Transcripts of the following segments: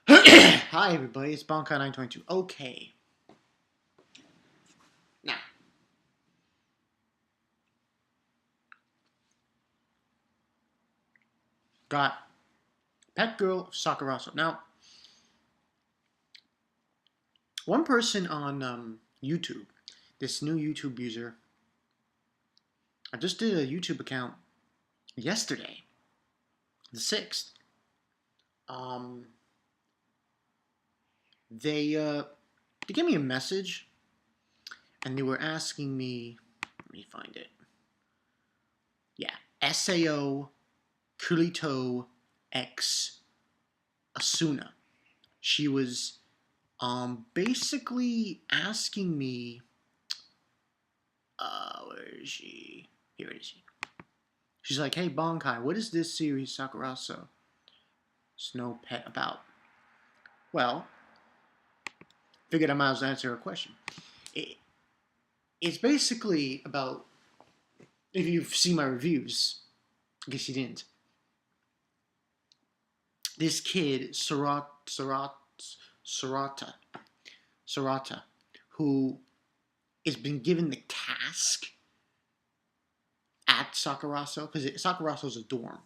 Hi everybody, it's Bonkai922. Okay. Now, got Pet Girl of Sakurasou. Now, one person on YouTube, this new YouTube user, I just did a YouTube account yesterday, the 6th. They gave me a message and they were asking me, let me find it. Yeah, Sao Kurito X Asuna. She was basically asking me, where is she? Here it is. She's like, hey Bonkai, what is this series Sakurasou Snow Pet about? Well, figured I might as well answer her question. It's basically about, if you've seen my reviews, I guess you didn't. This kid, Sarata, who has been given the task at Sakurasou, because Sakurasou is a dorm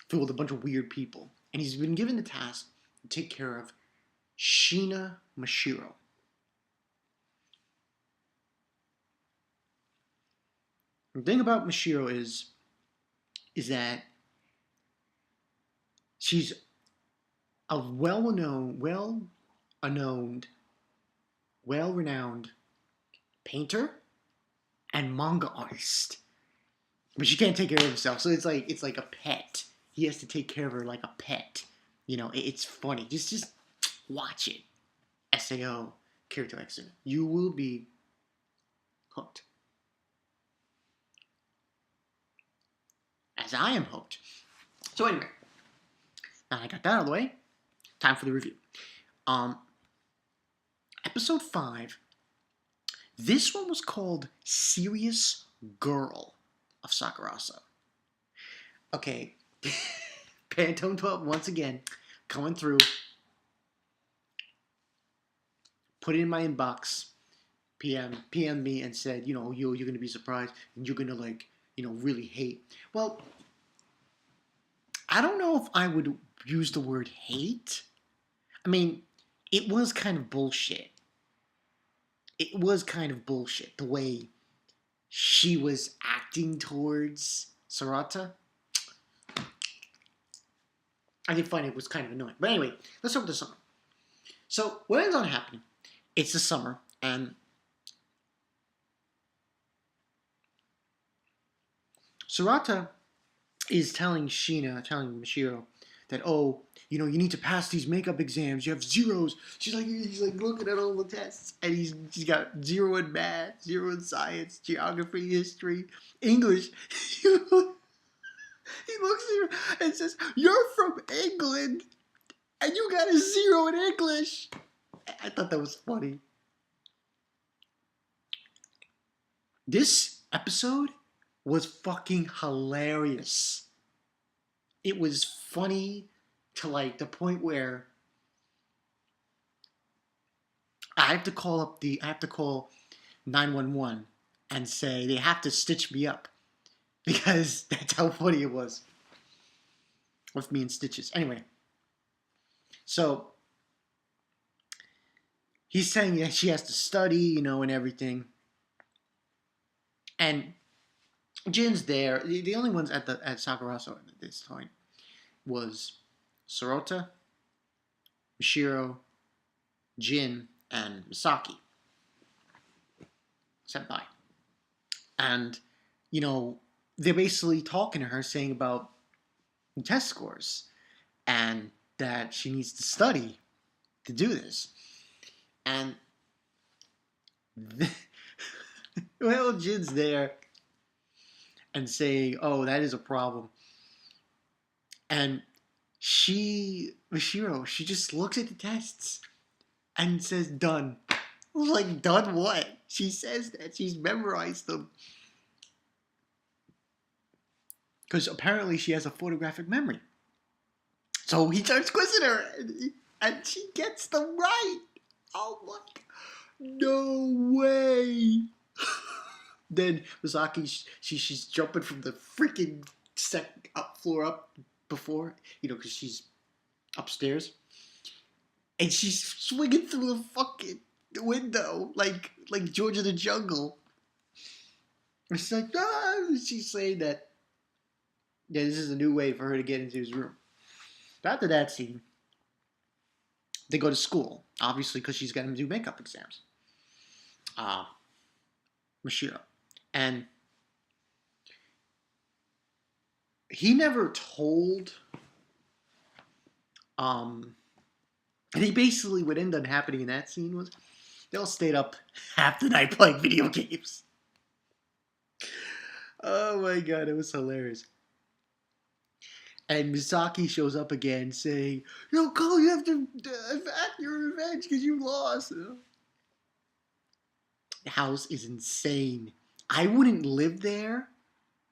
filled with a bunch of weird people, and he's been given the task to take care of Shina Mashiro. The thing about Mashiro is that she's a well-renowned painter and manga artist, but she can't take care of herself. So it's like a pet. He has to take care of her like a pet. You know, it's funny. Just watch it. Sao Kirito Exuna. You will be hooked. As I am hooked. So anyway, now I got that out of the way. Time for the review. Episode 5. This one was called Serious Girl of Sakurasou. Okay. Pantone 12 once again coming through. Put it in my inbox. PM me and said, you're going to be surprised and you're going to really hate. Well, I don't know if I would use the word hate. I mean, it was kind of bullshit. It was kind of bullshit, the way she was acting towards Sarata. I did find it was kind of annoying. But anyway, let's start with the summer. So, what ends on happening? It's the summer, and Sarata is telling Mashiro that, you need to pass these makeup exams. You have zeros. He's like looking at all the tests, and he's got 0 in math, 0 in science, geography, history, English. He looks at her and says, "You're from England, and you got a 0 in English." I thought that was funny. This episode was fucking hilarious. It was funny to the point where I have to call 911 and say they have to stitch me up, because that's how funny it was with me in stitches. Anyway, so he's saying that she has to study, and everything. And Jin's there. The only ones at Sakurasou at this point was Sarota, Mashiro, Jin, and Misaki. Senpai. And, they're basically talking to her, saying about test scores and that she needs to study to do this. And well, Jin's there and saying, "Oh, that is a problem." And Mashiro, she just looks at the tests and says, "Done." I was like, "Done what?" She says that she's memorized them. Because apparently she has a photographic memory. So he starts quizzing her, and she gets them right. Oh my, no way. Then Misaki, she's jumping from the freaking floor up before, because she's upstairs, and she's swinging through the fucking window like George of the Jungle. And she's like, ah! She's saying that, yeah, this is a new way for her to get into his room. But after that scene, they go to school, obviously, because she's got to do makeup exams. Mashiro. And he never told, and he basically, what ended up happening in that scene was, they all stayed up half the night playing video games. Oh my god, it was hilarious. And Misaki shows up again saying, Cole, you have to act your revenge because you lost. The house is insane. I wouldn't live there.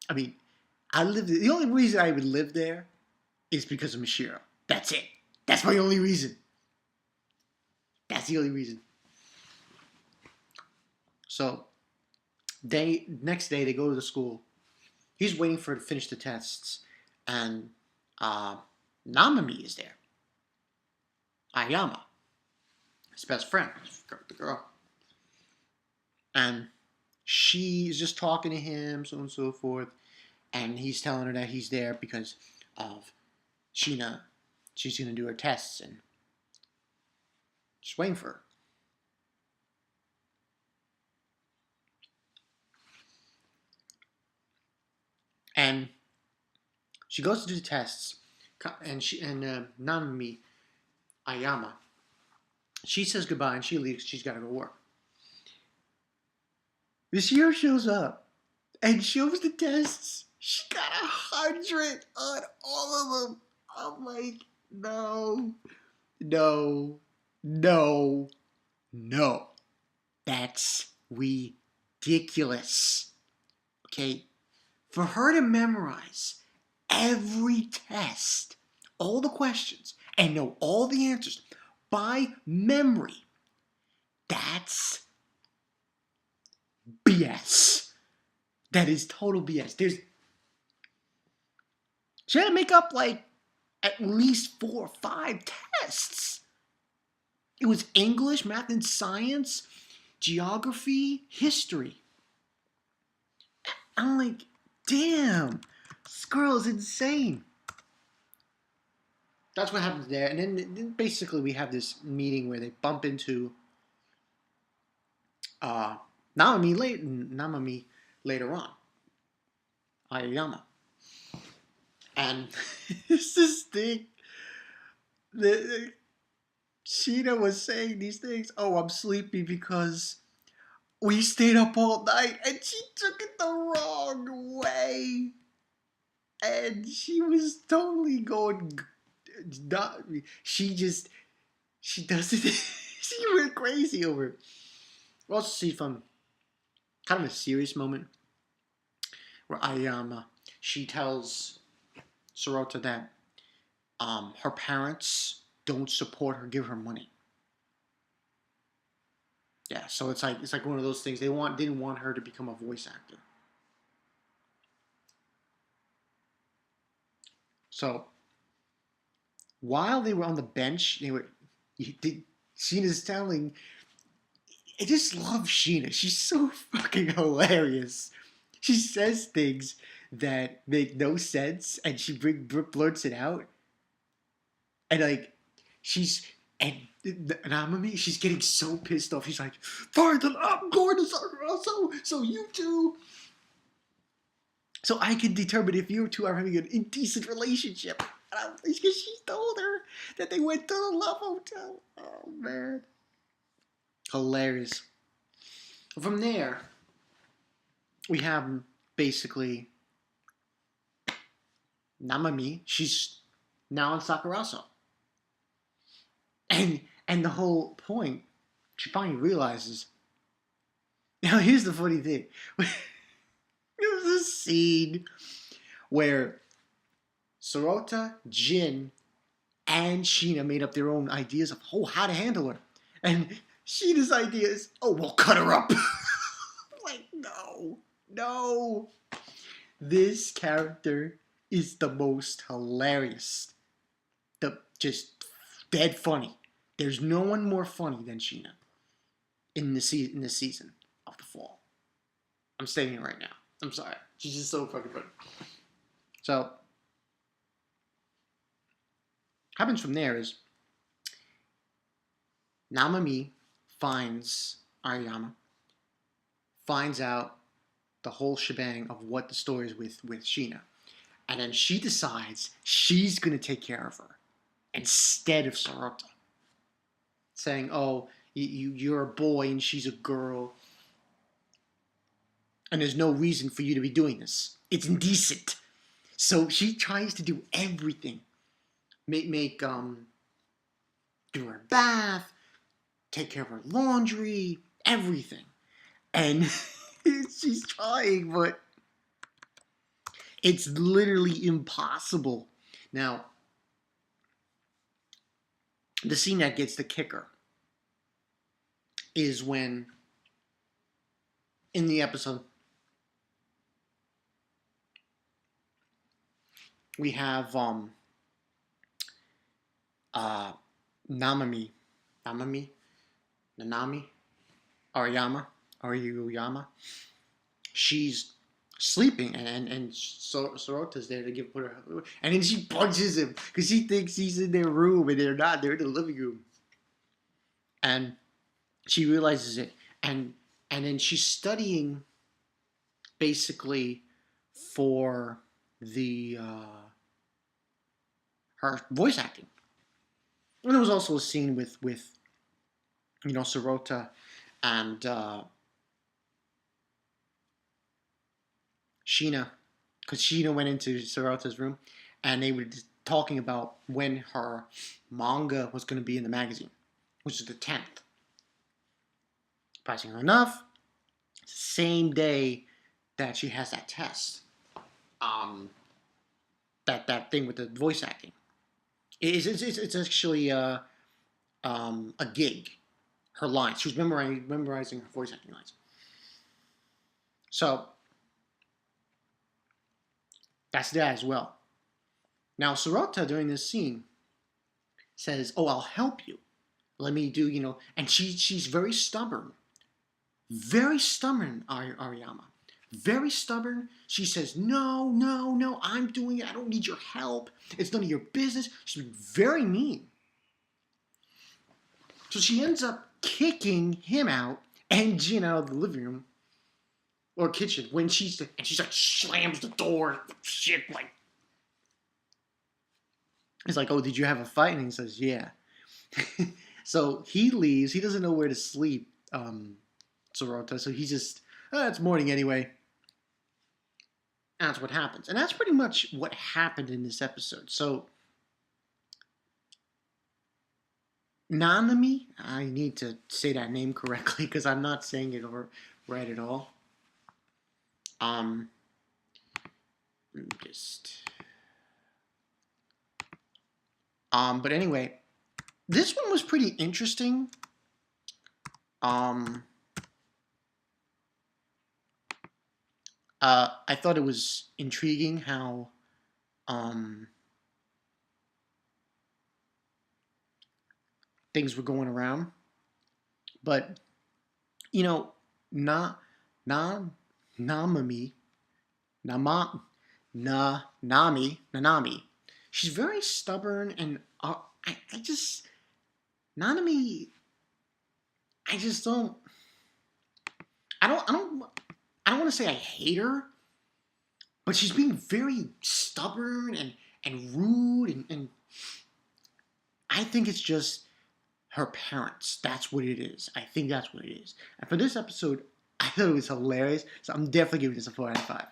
I mean, the only reason I would live there is because of Mashiro. That's it. That's my only reason. That's the only reason. So, next day they go to the school. He's waiting for her to finish the tests. And NANAMI is there. Ayama. His best friend. The girl. And she's just talking to him, so on and so forth. And he's telling her that he's there because of Sheena. She's going to do her tests and just waiting for her. And she goes to do the tests, and NANAMI, Ayama, she says goodbye and she leaves. She's got to go work. Mashiro shows up and shows the tests. She got 100 on all of them. I'm like, no. That's ridiculous. Okay? For her to memorize every test, all the questions, and know all the answers by memory, that's BS. That is total BS. She had to make up like at least 4 or 5 tests. It was English, math and science, geography, history. I'm like, damn, this girl is insane. That's what happens there. And then basically we have this meeting where they bump into NANAMI later on. Ayama. And it's this thing. Sheena was saying these things. Oh, I'm sleepy because we stayed up all night. And she took it the wrong way. And she was totally going... She does it. She went crazy over it. We also see from kind of a serious moment where Ayama, she tells Sorota that her parents don't support her, give her money. Yeah, so it's like one of those things. They didn't want her to become a voice actor. So while they were on the bench, Sheena's telling. I just love Sheena. She's so fucking hilarious. She says things that make no sense, and she blurts it out. And NANAMI, she's getting so pissed off. She's like, fine, then I'm going to Sakurasou, so you two. So I can determine if you two are having an indecent relationship. Because she told her that they went to the Love Hotel. Oh, man. Hilarious. From there, we have basically NANAMI. She's now in Sakurasou. And the whole point, she finally realizes. Now, here's the funny thing. There's a scene where Sorota, Jin, and Sheena made up their own ideas of how to handle her. And Sheena's idea is, we'll cut her up. Like, no. This character is the most hilarious. Just dead funny. There's no one more funny than Sheena in this season of the fall. I'm saying it right now. I'm sorry. She's just so fucking funny. So, what happens from there is NANAMI finds Aoyama, finds out the whole shebang of what the story is with Sheena. And then she decides she's going to take care of her instead of Sarota. Saying, you're a boy and she's a girl. And there's no reason for you to be doing this. It's indecent. So she tries to do everything. Do her bath, take care of her laundry, everything. And she's trying, but it's literally impossible. Now, the scene that gets the kicker is when, in the episode, we have NANAMI, Aoyama. She's sleeping, and Sorota's there to put her, and then she punches him because she thinks he's in their room and they're not. They're in the living room, and she realizes it, and then she's studying basically for the her voice acting. And there was also a scene with Sarota and Sheena, because Sheena went into Sorota's room, and they were talking about when her manga was going to be in the magazine, which is the 10th. Surprisingly enough, it's the same day that she has that test. That thing with the voice acting. It's actually a gig. Her lines. She was memorizing her voice acting lines. So that's that as well. Now Sarota during this scene says, "I'll help you. Let me do, and she's very stubborn. Very stubborn, Aoyama. Very stubborn. She says, no, I'm doing it. I don't need your help. It's none of your business." She's very mean. So she ends up kicking him out and Jin out of the living room or kitchen when she's like slams the door. Shit, like. It's like, did you have a fight? And he says, yeah. So he leaves. He doesn't know where to sleep, Sarota. So he's just, it's morning anyway. And that's what happens. And that's pretty much what happened in this episode. So, NANAMI, I need to say that name correctly because I'm not saying it right at all. But anyway, this one was pretty interesting. I thought it was intriguing how things were going around. But, NANAMI, she's very stubborn, and NANAMI, I don't want to say I hate her, but she's being very stubborn and rude, and I think it's just her parents. That's what it is. I think that's what it is. And for this episode, I thought it was hilarious, so I'm definitely giving this a 4 out of 5.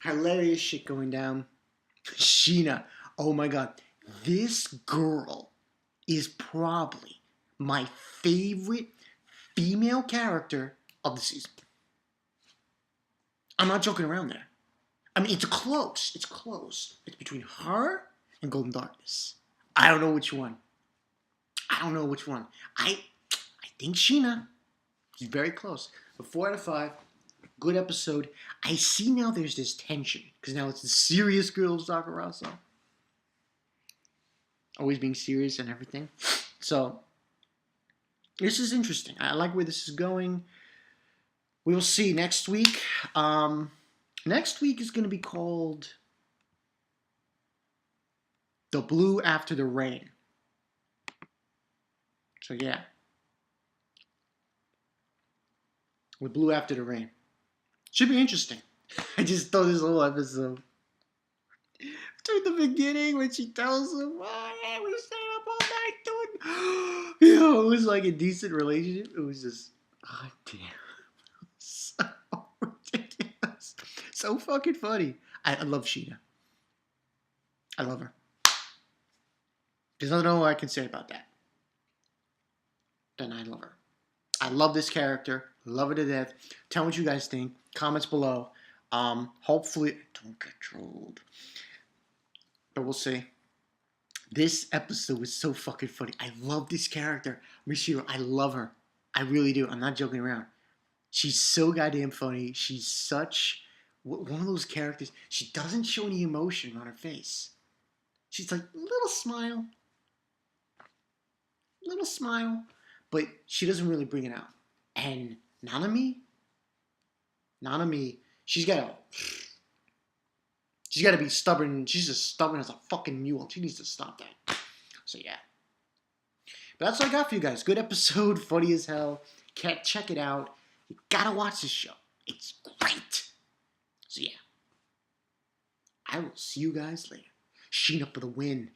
Hilarious shit going down. Sheena, oh my god, this girl is probably my favorite female character of the season. I'm not joking around there. I mean, it's close. It's close. It's between her and Golden Darkness. I don't know which one. I think Sheena. She's very close. But 4 out of 5. Good episode. I see now there's this tension. Because now it's the serious girl of Sakurasou. Always being serious and everything. So, this is interesting. I like where this is going. We will see next week. Next week is going to be called The Blue After the Rain. So, yeah. The Blue After the Rain. Should be interesting. I just thought this whole episode. During the beginning, when she tells him, oh, yeah, we're staying up all night doing. You know, it was like a decent relationship. It was just, oh, damn. So ridiculous. So fucking funny. I love Sheena. I love her. There's nothing more I can say about that. Then I love her. I love this character. Love her to death. Tell me what you guys think. Comments below. Hopefully, don't get trolled. But we'll see. This episode was so fucking funny. I love this character. Mashiro, I love her. I really do. I'm not joking around. She's so goddamn funny. She's such one of those characters. She doesn't show any emotion on her face. She's like, little smile. Little smile. But she doesn't really bring it out. And NANAMI, she's got to be stubborn. She's just stubborn as a fucking mule. She needs to stop that. So yeah. But that's all I got for you guys. Good episode, funny as hell. Check it out. You gotta watch this show. It's great. So yeah. I will see you guys later. Sheena for the win.